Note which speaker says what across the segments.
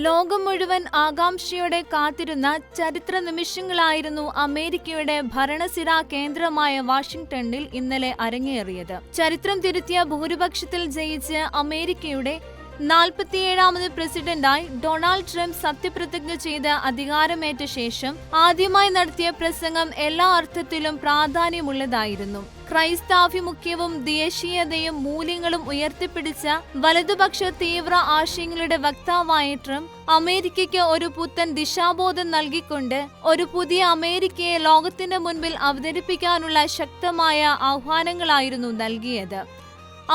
Speaker 1: ലോകം മുഴുവൻ ആകാംക്ഷയോടെ കാത്തിരുന്ന ചരിത്ര നിമിഷങ്ങളായിരുന്നു അമേരിക്കയുടെ ഭരണസിരാ കേന്ദ്രമായ വാഷിംഗ്ടണിൽ ഇന്നലെ അരങ്ങേറിയത്. ചരിത്രം തിരുത്തിയ ഭൂരിപക്ഷത്തിൽ ജയിച്ച് അമേരിക്കയുടെ 47ാമത് പ്രസിഡന്റായി ഡൊണാൾഡ് ട്രംപ് സത്യപ്രതിജ്ഞ ചെയ്ത് അധികാരമേറ്റ ശേഷം ആദ്യമായി നടത്തിയ പ്രസംഗം എല്ലാ അർത്ഥത്തിലും പ്രാധാന്യമുള്ളതായിരുന്നു. ക്രൈസ്തവാഭിമുഖ്യവും ദേശീയതയും മൂല്യങ്ങളും ഉയർത്തിപ്പിടിച്ച വലതുപക്ഷ തീവ്ര ആശയങ്ങളുടെ വക്താവായ ട്രംപ് അമേരിക്കയ്ക്ക് ഒരു പുത്തൻ ദിശാബോധം നൽകിക്കൊണ്ട് ഒരു പുതിയ അമേരിക്കയെ ലോകത്തിന്റെ മുൻപിൽ അവതരിപ്പിക്കാനുള്ള ശക്തമായ ആഹ്വാനങ്ങളായിരുന്നു നൽകിയത്.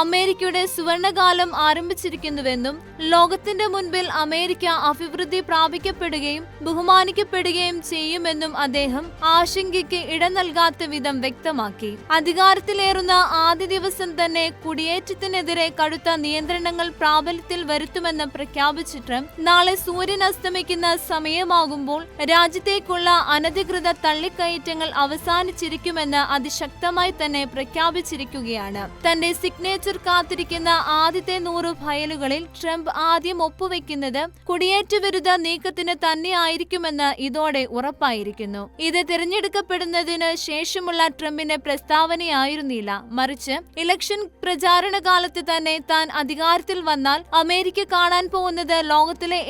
Speaker 1: അമേരിക്കയുടെ സുവർണകാലം ആരംഭിച്ചിരിക്കുന്നുവെന്നും ലോകത്തിന്റെ മുൻപിൽ അമേരിക്ക അഭിവൃദ്ധി പ്രാപിക്കപ്പെടുകയും ബഹുമാനിക്കപ്പെടുകയും ചെയ്യുമെന്നും അദ്ദേഹം ആശങ്കയ്ക്ക് ഇട നൽകാത്ത വിധം വ്യക്തമാക്കി. അധികാരത്തിലേറുന്ന ആദ്യ ദിവസം തന്നെ കുടിയേറ്റത്തിനെതിരെ കടുത്ത നിയന്ത്രണങ്ങൾ പ്രാബല്യത്തിൽ വരുത്തുമെന്ന് പ്രഖ്യാപിച്ച ട്രംപ് നാളെ സൂര്യൻ അസ്തമിക്കുന്ന സമയമാകുമ്പോൾ രാജ്യത്തേക്കുള്ള അനധികൃത തള്ളിക്കയറ്റങ്ങൾ അവസാനിച്ചിരിക്കുമെന്ന് അതിശക്തമായി തന്നെ പ്രഖ്യാപിച്ചിരിക്കുകയാണ്. തന്റെ സിഗ്നേച്ചർ കാത്തിരിക്കുന്ന ആദ്യത്തെ 100 ഫയലുകളിൽ ട്രംപ് ആദ്യം ഒപ്പുവെക്കുന്നത് കുടിയേറ്റ വിരുദ്ധ നീക്കത്തിന് തന്നെയായിരിക്കുമെന്ന് ഇതോടെ ഉറപ്പായിരിക്കുന്നു. ഇത് തിരഞ്ഞെടുക്കപ്പെടുന്നതിന് ശേഷമുള്ള ട്രംപിന്റെ പ്രസ്താവനയായിരുന്നില്ല, മറിച്ച് ഇലക്ഷൻ പ്രചാരണ കാലത്ത് തന്നെ താൻ അധികാരത്തിൽ വന്നാൽ അമേരിക്ക കാണാൻ പോകുന്നത് ലോകത്തിലെ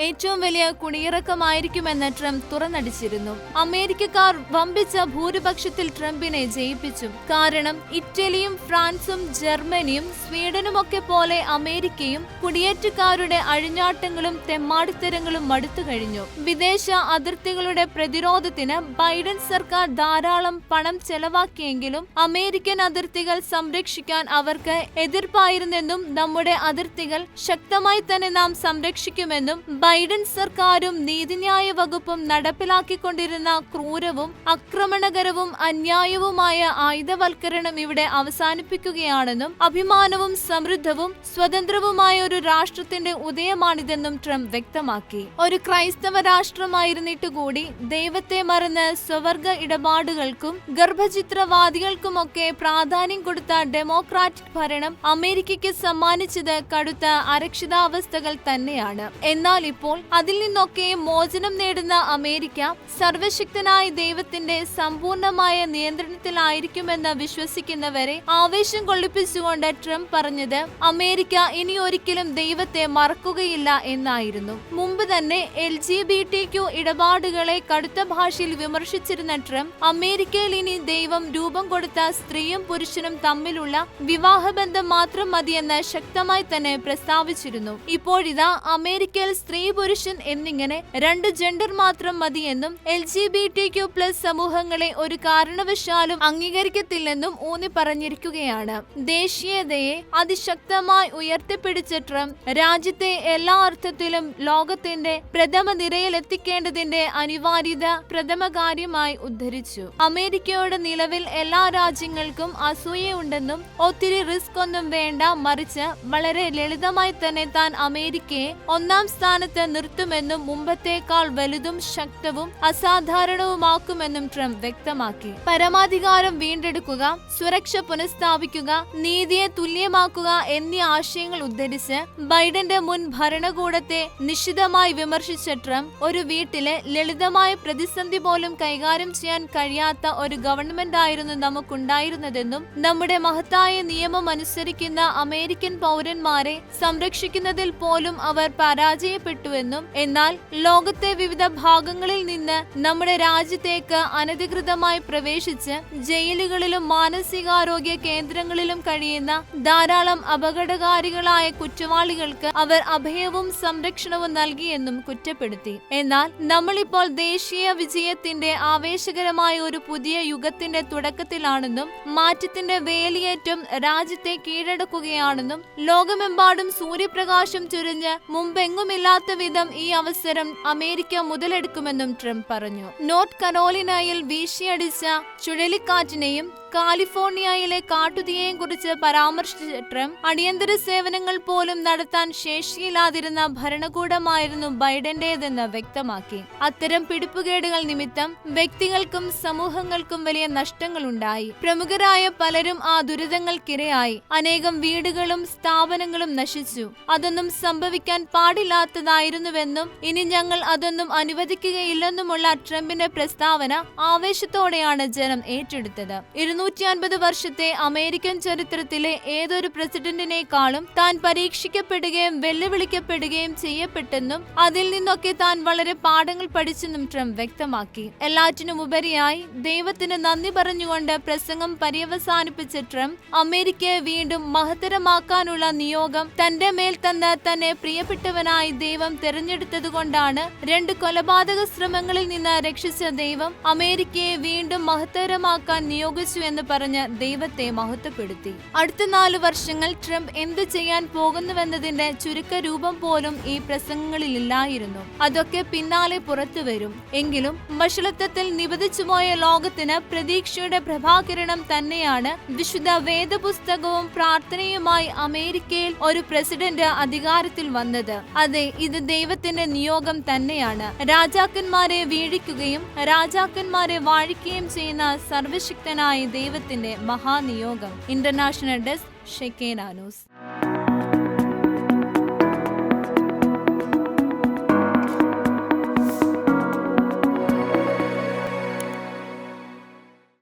Speaker 1: ഏറ്റവും വലിയ കുടിയിറക്കമായിരിക്കുമെന്ന് ട്രംപ് തുറന്നടിച്ചിരുന്നു. അമേരിക്കക്കാർ വമ്പിച്ച ഭൂരിപക്ഷത്തിൽ ട്രംപിനെ ജയിപ്പിച്ചു. കാരണം ഇറ്റലിയും ഫ്രാൻസും ജർമ്മനിയും സ്വീഡനുമൊക്കെ പോലെ അമേരിക്കയും കുടിയേറ്റക്കാരുടെ അഴിഞ്ഞാട്ടങ്ങളും തെമ്മാടിത്തരങ്ങളും മടുത്തു കഴിഞ്ഞു. വിദേശ അതിർത്തികളുടെ പ്രതിരോധത്തിന് ബൈഡൻ സർക്കാർ ധാരാളം പണം ചെലവാക്കിയെങ്കിലും അമേരിക്കൻ അതിർത്തികൾ സംരക്ഷിക്കാൻ അവർക്ക് എതിർപ്പായിരുന്നെന്നും നമ്മുടെ അതിർത്തികൾ ശക്തമായി തന്നെ നാം സംരക്ഷിക്കുമെന്നും ബൈഡൻ സർക്കാരും നീതിന്യായ വകുപ്പും നടപ്പിലാക്കിക്കൊണ്ടിരുന്ന ക്രൂരവും ആക്രമണകരവും അന്യായവുമായ ആയുധവൽക്കരണം ഇവിടെ അവസാനിപ്പിക്കുകയാണെന്നും അഭിമാനവും സമൃദ്ധവും സ്വതന്ത്രവുമായ ഒരു രാഷ്ട്രത്തിന്റെ ഉദയമാണിതെന്നും ട്രംപ് വ്യക്തമാക്കി. ഒരു ക്രൈസ്തവ രാഷ്ട്രമായിരുന്നിട്ടുകൂടി ദൈവത്തെ മറന്ന് സ്വവർഗ ഇടപാടുകൾക്കും ഗർഭചിത്രവാദികൾക്കുമൊക്കെ പ്രാധാന്യം കൊടുത്ത ഡെമോക്രാറ്റിക് ഭരണം അമേരിക്കയ്ക്ക് സമ്മാനിച്ചത് കടുത്ത അരക്ഷിതാവസ്ഥകൾ തന്നെയാണ്. എന്നാൽ ഇപ്പോൾ അതിൽ നിന്നൊക്കെ മോചനം നേടുന്ന അമേരിക്ക സർവശക്തനായ ദൈവത്തിന്റെ സമ്പൂർണമായ നിയന്ത്രണത്തിലായിരിക്കുമെന്ന് വിശ്വസിക്കുന്നവരെ ആവേശം കൊള്ളിപ്പിച്ചുകൊണ്ട് ട്രംപ് പറഞ്ഞത് അമേരിക്ക ഇനി ഒരിക്കലും ദൈവത്തെ മറക്കുകയില്ല എന്നായിരുന്നു. മുമ്പ് തന്നെ LGBTQ ഇടപാടുകളെ കടുത്ത ഭാഷയിൽ വിമർശിച്ചിരുന്ന ട്രംപ് അമേരിക്കയിൽ ഇനി ദൈവം രൂപം കൊടുത്ത സ്ത്രീയും പുരുഷനും തമ്മിലുള്ള വിവാഹബന്ധം മാത്രം മതിയെന്ന് ശക്തമായി തന്നെ പ്രസ്താവിച്ചിരുന്നു. ഇപ്പോഴിതാ അമേരിക്കയിൽ സ്ത്രീ പുരുഷൻ എന്നിങ്ങനെ 2 ജെൻഡർ മാത്രം മതിയെന്നും LGBTQ+ സമൂഹങ്ങളെ ഒരു കാരണവശാലും അംഗീകരിക്കത്തില്ലെന്നും ഊന്നി പറഞ്ഞിരിക്കുകയാണ്. ദേശീയതയെ അതിശക്തമായി ഉയർത്തിപ്പിടിച്ച ട്രംപ് രാജ്യത്തെ എല്ലാ അർത്ഥത്തിലും ലോകത്തിന്റെ പ്രഥമ നിരയിൽ എത്തിക്കേണ്ടതിന്റെ അനിവാര്യത പ്രഥമ കാര്യമായി ഉദ്ധരിച്ചു. അമേരിക്കയോട് നിലവിൽ എല്ലാ രാജ്യങ്ങൾക്കും അസൂയയുണ്ടെന്നും ഒത്തിരി റിസ്ക് ഒന്നും വേണ്ട, മറിച്ച് വളരെ ലളിതമായി തന്നെ താൻ അമേരിക്കയെ 1ാം സ്ഥാനത്ത് നിർത്തുമെന്നും മുമ്പത്തേക്കാൾ വലുതും ശക്തവും അസാധാരണവുമാക്കുമെന്നും ട്രംപ് വ്യക്തമാക്കി. പരമാധികാരം വീണ്ടെടുക്കുക, സുരക്ഷ പുനഃസ്ഥാപിക്കുക, നീതിയെ തുല്യമാക്കുക എന്നീ ആശയങ്ങൾ ഉദ്ധരിച്ച് ബൈഡന്റെ മുൻ ഭരണകൂടത്തെ നിശിതമായി വിമർശിച്ച ട്രംപ് ഒരു വീട്ടിലെ ലളിതമായ പ്രതിസന്ധി പോലും കൈകാര്യം ചെയ്യാൻ കഴിയാത്ത ഒരു ഗവൺമെന്റ് ആയിരുന്നു നമുക്കുണ്ടായിരുന്നതെന്നും നമ്മുടെ മഹത്തായ നിയമം അനുസരിക്കുന്ന അമേരിക്കൻ പൗരന്മാരെ സംരക്ഷിക്കുന്നതിൽ പോലും അവർ പരാജയപ്പെട്ടുവെന്നും എന്നാൽ ലോകത്തെ വിവിധ ഭാഗങ്ങളിൽ നിന്ന് നമ്മുടെ രാജ്യത്തേക്ക് അനധികൃതമായി പ്രവേശിച്ച് ജയിലുകളിലും മാനസികാരോഗ്യ കേന്ദ്രങ്ങളിലും കഴിയുന്ന ധാരാളം അപകടകാരികളായ കുറ്റവാളികൾക്ക് അവർ അഭയവും സംരക്ഷണവും നൽകിയെന്നും കുറ്റപ്പെടുത്തി. എന്നാൽ നമ്മളിപ്പോൾ ദേശീയ വിജയത്തിന്റെ ആവേശകരമായ ഒരു പുതിയ യുഗത്തിന്റെ തുടക്കത്തിലാണെന്നും മാറ്റത്തിന്റെ വേലിയേറ്റം രാജ്യത്തെ കീഴടക്കുകയാണെന്നും ലോകമെമ്പാടും സൂര്യപ്രകാശം ചൊരിഞ്ഞ് മുമ്പെങ്ങുമില്ലാത്ത വിധം ഈ അവസരം അമേരിക്ക മുതലെടുക്കുമെന്നും ട്രംപ് പറഞ്ഞു. നോർത്ത് കരോലിനയിൽ വീശിയടിച്ച ചുഴലിക്കാറ്റിനെയും കാലിഫോർണിയയിലെ കാട്ടുതീയെയും കുറിച്ച് പരാമർശിച്ച ട്രംപ് അടിയന്തര സേവനങ്ങൾ പോലും നടത്താൻ ശേഷിയില്ലാതിരുന്ന ഭരണകൂടമായിരുന്നു ബൈഡന്റേതെന്ന് വ്യക്തമാക്കി. അത്തരം പിടിപ്പുകേടുകൾ നിമിത്തം വ്യക്തികൾക്കും സമൂഹങ്ങൾക്കും വലിയ നഷ്ടങ്ങളുണ്ടായി. പ്രമുഖരായ പലരും ആ ദുരിതങ്ങൾക്കിരയായി. അനേകം വീടുകളും സ്ഥാപനങ്ങളും നശിച്ചു. അതൊന്നും സംഭവിക്കാൻ പാടില്ലാത്തതായിരുന്നുവെന്നും ഇനി ഞങ്ങൾ അതൊന്നും അനുവദിക്കുകയില്ലെന്നുമുള്ള ട്രംപിന്റെ പ്രസ്താവന ആവേശത്തോടെയാണ് ജനം ഏറ്റെടുത്തത്. 250 വർഷത്തെ അമേരിക്കൻ ചരിത്രത്തിലെ ഏതൊരു പ്രസിഡന്റിനേക്കാളും താൻ പരീക്ഷിക്കപ്പെടുകയും വെല്ലുവിളിക്കപ്പെടുകയും ചെയ്യപ്പെട്ടെന്നും അതിൽ നിന്നൊക്കെ താൻ വളരെ പാഠങ്ങൾ പഠിച്ചെന്നും ട്രംപ് വ്യക്തമാക്കി. എല്ലാറ്റിനുമുപരിയായി ദൈവത്തിന് നന്ദി പറഞ്ഞുകൊണ്ട് പ്രസംഗം പര്യവസാനിപ്പിച്ച ട്രംപ് അമേരിക്കയെ വീണ്ടും മഹത്തരമാക്കാനുള്ള നിയോഗം തന്റെ മേൽ തന്ന് തന്നെ പ്രിയപ്പെട്ടവനായി ദൈവം തെരഞ്ഞെടുത്തതുകൊണ്ടാണ് 2 കൊലപാതക ശ്രമങ്ങളിൽ നിന്ന് രക്ഷിച്ച ദൈവം അമേരിക്കയെ വീണ്ടും മഹത്തരമാക്കാൻ നിയോഗിച്ചു എന്ന് പറഞ്ഞ് ദൈവത്തെ മഹത്വപ്പെടുത്തി. അടുത്ത 4 വർഷങ്ങൾ ട്രംപ് എന്ത് ചെയ്യാൻ പോകുന്നുവെന്നതിന്റെ ചുരുക്ക രൂപം പോലും ഈ പ്രസംഗങ്ങളിലില്ലായിരുന്നു. അതൊക്കെ പിന്നാലെ പുറത്തു വരും. എങ്കിലും വഷളത്വത്തിൽ നിബദിച്ചുപോയ ലോകത്തിന് പ്രതീക്ഷയുടെ പ്രഭാകിരണം തന്നെയാണ് വിശുദ്ധ വേദപുസ്തകവും പ്രാർത്ഥനയുമായി അമേരിക്കയിൽ ഒരു പ്രസിഡന്റ് അധികാരത്തിൽ വന്നത്. അതെ, ഇത് ദൈവത്തിന്റെ നിയോഗം തന്നെയാണ്. രാജാക്കന്മാരെ വീഴിക്കുകയും രാജാക്കന്മാരെ വാഴിക്കുകയും ചെയ്യുന്ന സർവശക്തനായ ദൈവത്തിന്റെ മഹാനിയോഗം. International desk, Shekinah news.